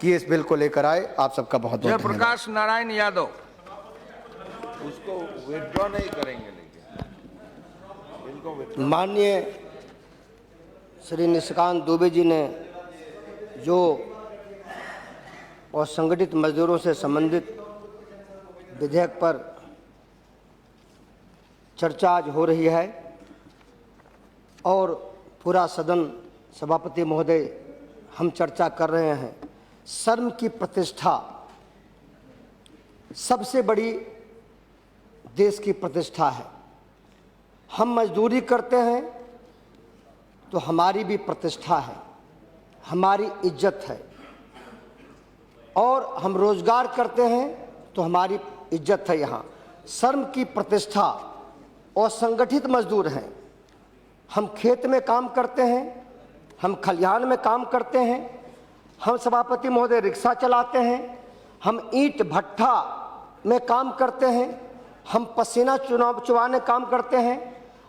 कि इस बिल को लेकर आए। आप सबका बहुत बहुत धन्यवाद। जयप्रकाश नारायण यादव उसको विथड्रॉ नहीं करेंगे, लेकिन इनको withdraw- माननीय श्री निशिकांत दुबे जी ने जो असंगठित मजदूरों से संबंधित विधेयक पर चर्चा आज हो रही है और पूरा सदन, सभापति महोदय, हम चर्चा कर रहे हैं। श्रम की प्रतिष्ठा सबसे बड़ी देश की प्रतिष्ठा है। हम मजदूरी करते हैं तो हमारी भी प्रतिष्ठा है, हमारी इज्जत है, और हम रोजगार करते हैं तो हमारी इज्जत है। यहाँ श्रम की प्रतिष्ठा और संगठित मजदूर हैं। हम खेत में काम करते हैं, हम खलिहान में काम करते हैं, हम सभापति महोदय रिक्शा चलाते हैं, हम ईंट भट्ठा में काम करते हैं, हम पसीना चुवाने काम करते हैं,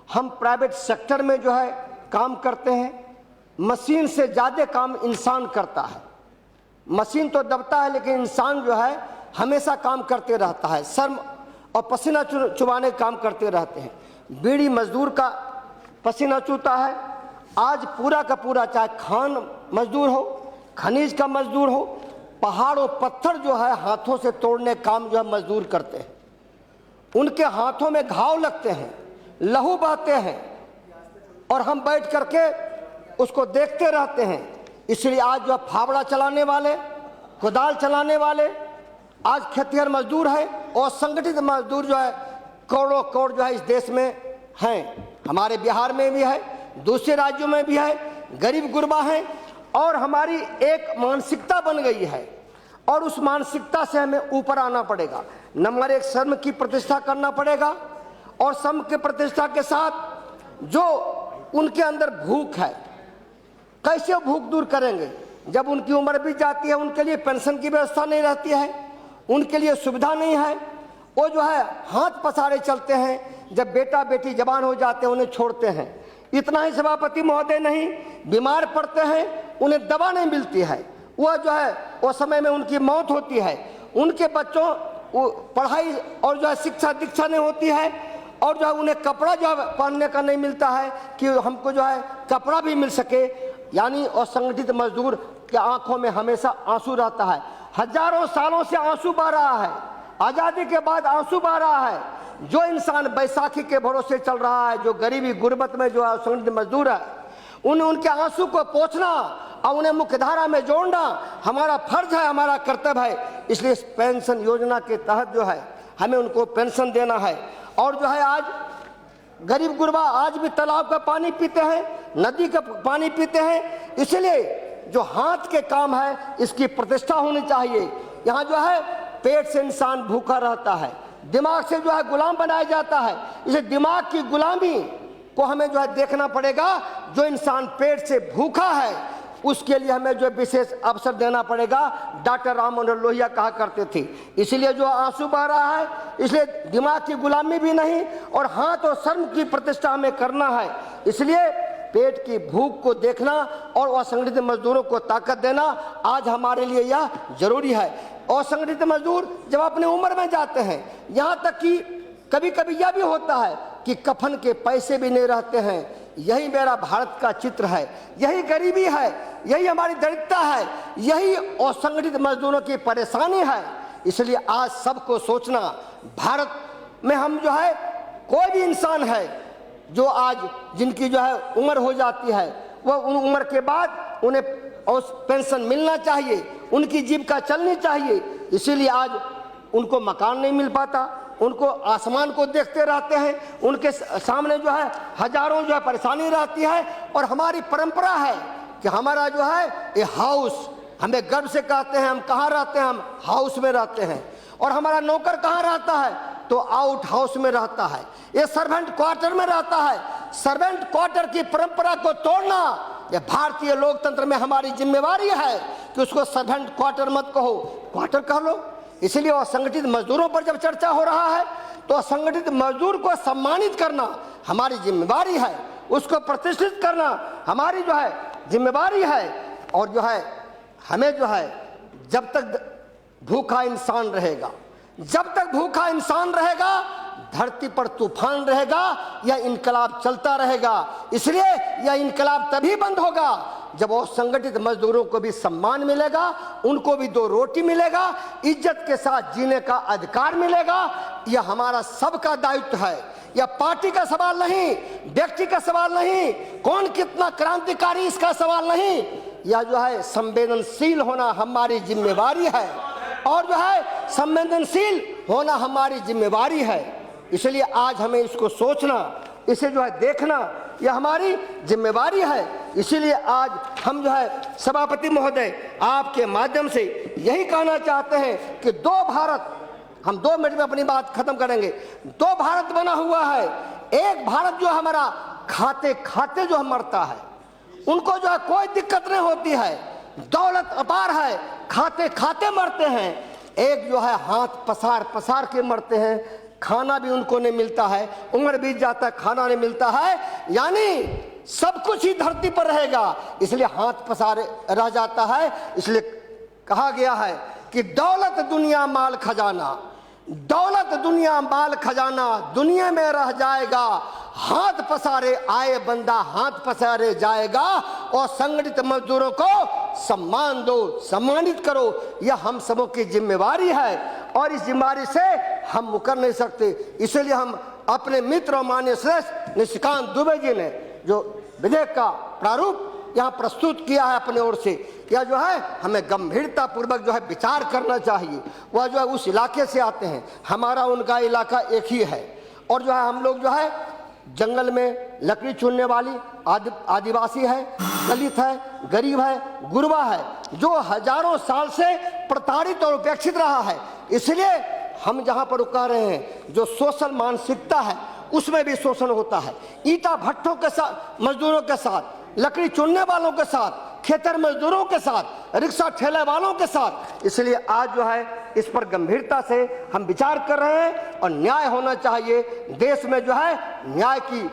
हम प्राइवेट सेक्टर में जो है काम करते हैं। मशीन से ज़्यादा काम इंसान करता है। मशीन तो दबता है लेकिन इंसान जो है हमेशा काम करते रहता है, श्रम और पसीना चुवाने काम करते रहते हैं। बीड़ी मजदूर का पसीना चूता है। आज पूरा का पूरा, चाहे खान मजदूर हो, खनिज का मजदूर हो, पहाड़ों पत्थर जो है हाथों से तोड़ने काम जो है मजदूर करते हैं। उनके हाथों में घाव लगते हैं, लहू बहते हैं, और हम बैठ करके उसको देखते रहते हैं। इसलिए आज जो फावड़ा चलाने वाले, कुदाल चलाने वाले आज खेतिहर मजदूर है, और संगठित मजदूर जो है करोड़ों करोड़ जो है इस देश में हैं। हमारे बिहार में भी है, दूसरे राज्यों में भी है, गरीब गुरबा हैं। और हमारी एक मानसिकता बन गई है, और उस मानसिकता से हमें ऊपर आना पड़ेगा। नंबर एक, श्रम की प्रतिष्ठा करना पड़ेगा, और श्रम की प्रतिष्ठा के साथ जो उनके अंदर भूख है, कैसे भूख दूर करेंगे? जब उनकी उम्र भी जाती है, उनके लिए पेंशन की व्यवस्था नहीं रहती है, उनके लिए सुविधा नहीं है, वो जो है हाथ पसारे चलते हैं। जब बेटा बेटी जवान हो जाते हैं उन्हें छोड़ते हैं। इतना ही सभापति महोदय नहीं, बीमार पड़ते हैं, उन्हें दवा नहीं मिलती है, वह जो है वो समय में उनकी मौत होती है। उनके बच्चों पढ़ाई और जो है शिक्षा दीक्षा नहीं होती है, और जो है उन्हें कपड़ा जो है पहनने का नहीं मिलता है कि हमको जो है कपड़ा भी मिल सके। यानी असंगठित मजदूर के आंखों में हमेशा आंसू रहता है। हजारों सालों से आंसू बह रहा है, आज़ादी के बाद आंसू बह रहा है। जो इंसान बैसाखी के भरोसे चल रहा है, जो गरीबी गुर्बत में जो है असंगठित मजदूर है, उनके आंसू को पोंछना और उन्हें मुख्यधारा में जोड़ना हमारा फर्ज है, हमारा कर्तव्य है। इसलिए इस पेंशन योजना के तहत जो है हमें उनको पेंशन देना है। और जो है आज गरीब गुरबा आज भी तालाब का पानी पीते हैं, नदी का पानी पीते हैं। इसलिए जो हाथ के काम है इसकी प्रतिष्ठा होनी चाहिए। यहाँ जो है पेट से इंसान भूखा रहता है, दिमाग से जो है गुलाम बनाया जाता है। इसे दिमाग की गुलामी को हमें जो है देखना पड़ेगा। जो इंसान पेट से भूखा है उसके लिए हमें जो विशेष अवसर देना पड़ेगा। डॉक्टर राम मनोहर लोहिया कहा करते थे। इसलिए जो आंसू बह रहा है, इसलिए दिमाग की गुलामी भी नहीं, और हाथ और श्रम की प्रतिष्ठा हमें करना है। इसलिए पेट की भूख को देखना और असंगठित मजदूरों को ताकत देना आज हमारे लिए यह जरूरी है। असंगठित मजदूर जब अपने उम्र में जाते हैं, यहाँ तक कि कभी कभी यह भी होता है कि कफन के पैसे भी नहीं रहते हैं। यही मेरा भारत का चित्र है, यही गरीबी है, यही हमारी दरिद्रता है, यही असंगठित मजदूरों की परेशानी है। इसलिए आज सबको सोचना, भारत में हम जो है कोई भी इंसान है जो आज जिनकी जो है उम्र हो जाती है, वह उन उम्र के बाद उन्हें पेंशन मिलना चाहिए, उनकी जीविका चलनी चाहिए। इसीलिए आज उनको मकान नहीं मिल पाता, उनको आसमान को देखते रहते हैं, उनके सामने जो है हजारों जो है परेशानी रहती है। और हमारी परंपरा है कि हमारा जो है ये हाउस, हमें गर्व से कहते हैं हम कहाँ रहते हैं, हम हाउस में रहते हैं। और हमारा नौकर कहाँ रहता है, तो आउट हाउस में रहता है, ये सर्वेंट क्वार्टर में रहता है। सर्वेंट क्वार्टर की परंपरा को तोड़ना ये भारतीय लोकतंत्र में हमारी जिम्मेवारी है कि उसको सर्वेंट क्वार्टर मत कहो, क्वार्टर कह लो। इसलिए असंगठित मजदूरों पर जब चर्चा हो रहा है तो असंगठित मजदूर को सम्मानित करना हमारी जिम्मेवारी है, उसको प्रतिष्ठित करना हमारी जो है जिम्मेवारी है। और जो है हमें जो है जब तक भूखा इंसान रहेगा, जब तक भूखा इंसान रहेगा, धरती पर तूफान रहेगा, यह इनकलाब चलता रहेगा। इसलिए यह इनकलाब तभी बंद होगा जब वो संगठित मजदूरों को भी सम्मान मिलेगा, उनको भी 2 रोटी मिलेगा, इज्जत के साथ जीने का अधिकार मिलेगा। यह हमारा सबका दायित्व है। यह पार्टी का सवाल नहीं, व्यक्ति का सवाल नहीं, कौन कितना क्रांतिकारी इसका सवाल नहीं। यह जो है संवेदनशील होना हमारी जिम्मेवारी है, और जो है संवेदनशील होना हमारी जिम्मेवारी है। इसलिए आज हमें इसको सोचना, इसे जो है देखना, यह हमारी जिम्मेवारी है। इसीलिए आज हम जो है सभापति महोदय आपके माध्यम से यही कहना चाहते हैं कि 2 भारत, हम 2 मिनट में अपनी बात खत्म करेंगे। 2 भारत बना हुआ है। एक भारत जो हमारा खाते खाते जो मरता है, उनको जो है कोई दिक्कत नहीं होती है, दौलत अपार है, खाते खाते मरते हैं। एक जो है हाथ पसार पसार के मरते हैं, खाना भी उनको नहीं मिलता है, उम्र बीत जाता है, खाना नहीं मिलता है, यानी सब कुछ ही धरती पर रहेगा, इसलिए हाथ पसारे रह जाता है। इसलिए कहा गया है कि दौलत दुनिया माल खजाना, दौलत दुनिया माल खजाना दुनिया में रह जाएगा, हाथ पसारे आए बंदा हाथ पसारे जाएगा। और संगठित मजदूरों को सम्मान दो, सम्मानित करो, यह हम सबों की जिम्मेवारी है, और इस जिम्मेवारी से हम मुकर नहीं सकते। इसलिए हम अपने मित्र और माननीय श्रेष्ठ निशिकांत दुबे जी ने जो विधेयक का प्रारूप यहाँ प्रस्तुत किया है अपने ओर से, यह जो है हमें गंभीरता पूर्वक जो है विचार करना चाहिए। वह जो है उस इलाके से आते हैं, हमारा उनका इलाका एक ही है, और जो है हम लोग जो है जंगल में लकड़ी चुनने वाली आदिवासी है, दलित है, गरीब है, गुरबा है, जो हजारों साल से प्रताड़ित और उपेक्षित रहा है। इसलिए हम जहाँ पर कह रहे हैं जो सोशल मानसिकता है उसमें भी शोषण होता है, ईटा भट्टों के साथ, मजदूरों के साथ, लकड़ी चुनने वालों के साथ, खेतर मजदूरों के साथ, रिक्शा ठेले वालों के साथ। इसलिए आज जो है इस पर गंभीरता से हम विचार कर रहे हैं, और न्याय होना चाहिए। देश में जो है न्याय की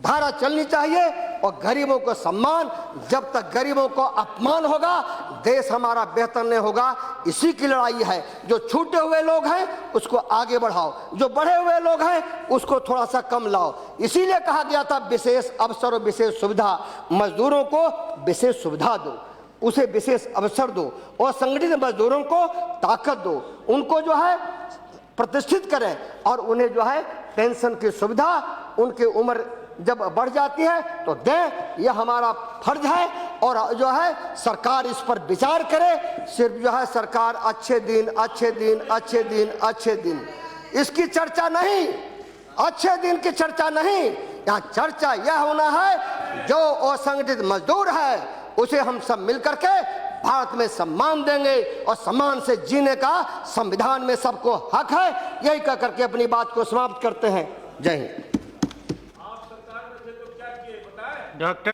धारा चलनी चाहिए, और गरीबों को सम्मान। जब तक गरीबों को अपमान होगा देश हमारा बेहतर नहीं होगा। इसी की लड़ाई है। जो छूटे हुए लोग हैं उसको आगे बढ़ाओ, जो बढ़े हुए लोग हैं उसको थोड़ा सा कम लाओ। इसीलिए कहा गया था विशेष अवसर और विशेष सुविधा, मजदूरों को विशेष सुविधा दो, उसे विशेष अवसर दो, और संगठित मजदूरों को ताकत दो, उनको जो है प्रतिष्ठित करें, और उन्हें जो है पेंशन की सुविधा उनकी उम्र जब बढ़ जाती है तो दें। यह हमारा फर्ज है, और जो है सरकार इस पर विचार करे। सिर्फ जो है सरकार अच्छे दिन अच्छे दिन अच्छे दिन अच्छे दिन, इसकी चर्चा नहीं, अच्छे दिन की चर्चा नहीं, यहाँ चर्चा यह होना है जो असंगठित मजदूर है उसे हम सब मिलकर के भारत में सम्मान देंगे, और सम्मान से जीने का संविधान में सबको हक है। यही कह करके अपनी बात को समाप्त करते हैं। जय हिंद। डॉक्टर